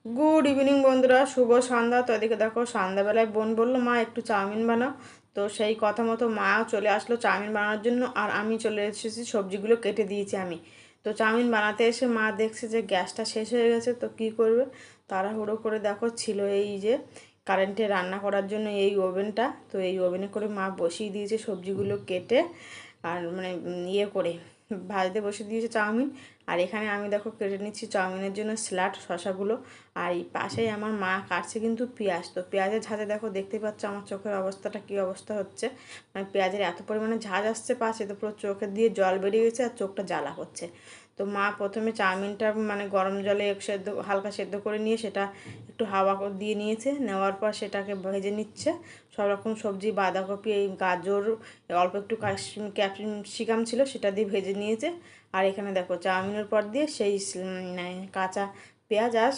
Good evening বন্ধুরা, শুভ সন্ধ্যা। তো এদিকে দেখো, সন্ধ্যাবেলায় বোন বললো মা একটু চাউমিন বানাও। তো সেই কথা মতো মাও চলে আসলো চাউমিন বানানোর জন্য, আর আমি চলে এসেছি, সবজিগুলো কেটে দিয়েছি আমি। তো চাউমিন বানাতে এসে মা দেখছে যে গ্যাসটা শেষ হয়ে গেছে, তো কী করবে, তাড়াহুড়ো করে দেখো ছিল এই যে কারেন্টে রান্না করার জন্য এই ওভেনটা। তো এই ওভেনে করে মা বসিয়ে দিয়েছে সবজিগুলো কেটে, আর মানে ইয়ে করে ভাজতে বসে দিয়েছে চাউমিন। আর এখানে আমি দেখো কেটে নিচ্ছি চাউমিনের জন্য স্যালাড শসাগুলো। আর এই পাশেই আমার মা কাটছে কিন্তু পেঁয়াজ। তো পেঁয়াজের ঝাঁজে দেখো, দেখতে পাচ্ছ আমার চোখের অবস্থাটা কী অবস্থা হচ্ছে। মানে পেঁয়াজের এত পরিমাণে ঝাঁজ আসছে পাশে, তো পুরো চোখের দিয়ে জল বেরিয়ে গেছে আর চোখটা জ্বালা করছে। তো মা প্রথমে চাউমিনটা মানে গরম জলে সেদ্ধ, হালকা সেদ্ধ করে নিয়ে সেটা একটু হাওয়া দিয়ে নিয়েছে, নেওয়ার পর সেটাকে ভেজে নিচ্ছে। সব রকম সবজি, বাঁধাকপি, এই গাজর, অল্প একটু ক্যাপসিকাম ছিল সেটা দিয়ে ভেজে নিয়েছে। আর এখানে দেখো চাউমিনের পর দিয়ে সেই কাঁচা পেঁয়াজ আর